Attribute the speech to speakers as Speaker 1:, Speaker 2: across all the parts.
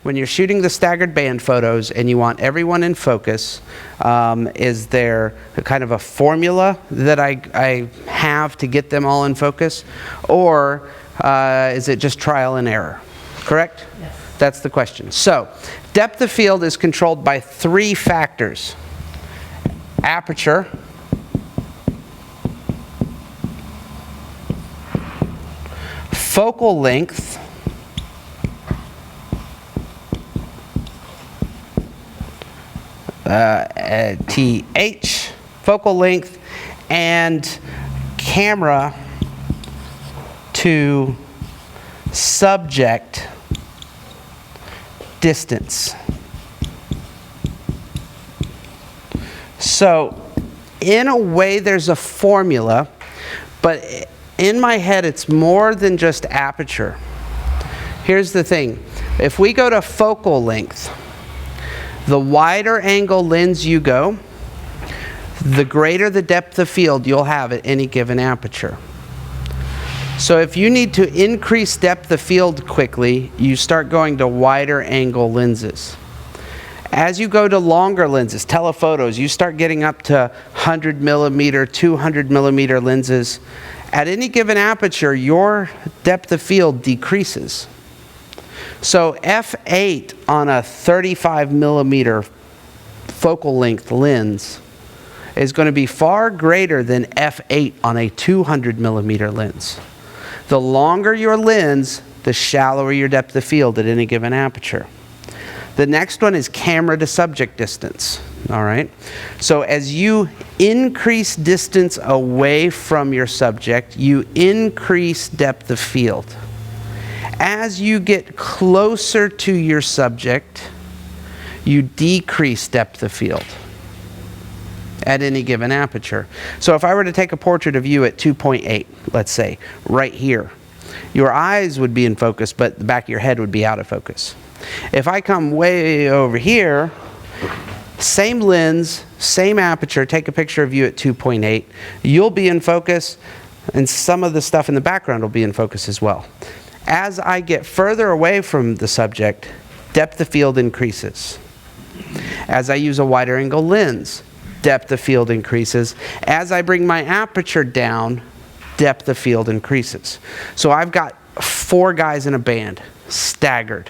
Speaker 1: when you're shooting the staggered band photos and you want everyone in focus, is there a kind of a formula that I have to get them all in focus? Or is it just trial and error? Correct?
Speaker 2: Yes.
Speaker 1: That's the question. So, depth of field is controlled by 3 factors. Aperture, focal length, TH, focal length, and camera to subject distance. So, in a way, there's a formula, but in my head, it's more than just aperture. Here's the thing. If we go to focal length, the wider angle lens you go, the greater the depth of field you'll have at any given aperture. So if you need to increase depth of field quickly, you start going to wider angle lenses. As you go to longer lenses, telephotos, you start getting up to 100 millimeter, 200 millimeter lenses. At any given aperture, your depth of field decreases. So f8 on a 35 millimeter focal length lens is going to be far greater than f8 on a 200 millimeter lens. The longer your lens, the shallower your depth of field at any given aperture. The next one is camera to subject distance. All right. So as you increase distance away from your subject, you increase depth of field. As you get closer to your subject, you decrease depth of field at any given aperture. So if I were to take a portrait of you at 2.8, let's say, right here, your eyes would be in focus, but the back of your head would be out of focus. If I come way over here, same lens, same aperture, take a picture of you at 2.8, you'll be in focus, and some of the stuff in the background will be in focus as well. As I get further away from the subject, depth of field increases. As I use a wider angle lens, depth of field increases. As I bring my aperture down, depth of field increases. So I've got 4 guys in a band, staggered,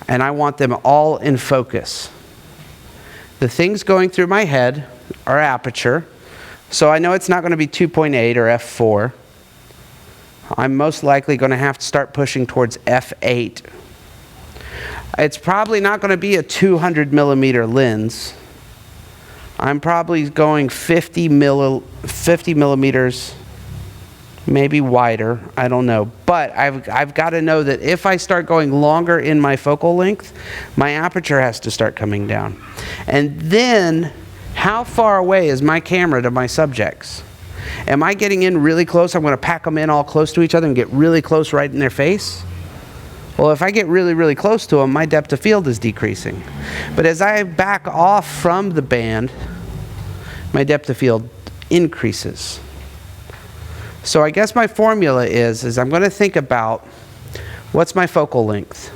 Speaker 1: and I want them all in focus. The things going through my head are aperture, so I know it's not going to be 2.8 or f4. I'm most likely going to have to start pushing towards f8. It's probably not going to be a 200 millimeter lens. I'm probably going 50 millimeters, maybe wider, I don't know. But I've got to know that if I start going longer in my focal length, my aperture has to start coming down. And then, how far away is my camera to my subjects? Am I getting in really close? I'm going to pack them in all close to each other and get really close right in their face? Well, if I get really, really close to them, my depth of field is decreasing. But as I back off from the band, my depth of field increases. So I guess my formula is I'm going to think about what's my focal length?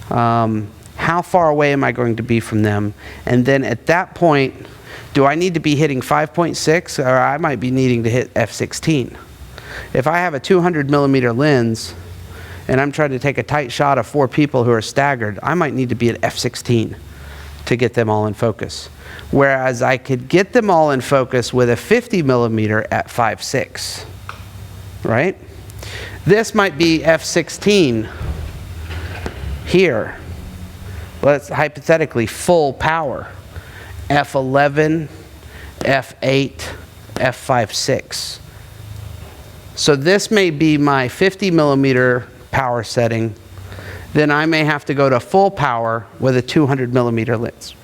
Speaker 1: How far away am I going to be from them? And then at that point, do I need to be hitting 5.6, or I might be needing to hit f16? If I have a 200 millimeter lens and I'm trying to take a tight shot of 4 people who are staggered, I might need to be at f16 to get them all in focus. Whereas I could get them all in focus with a 50 millimeter at 5.6, right? This might be f16 here. Let's hypothetically full power. f11, f8, f5.6. So this may be my 50 millimeter power setting. Then I may have to go to full power with a 200 millimeter lens.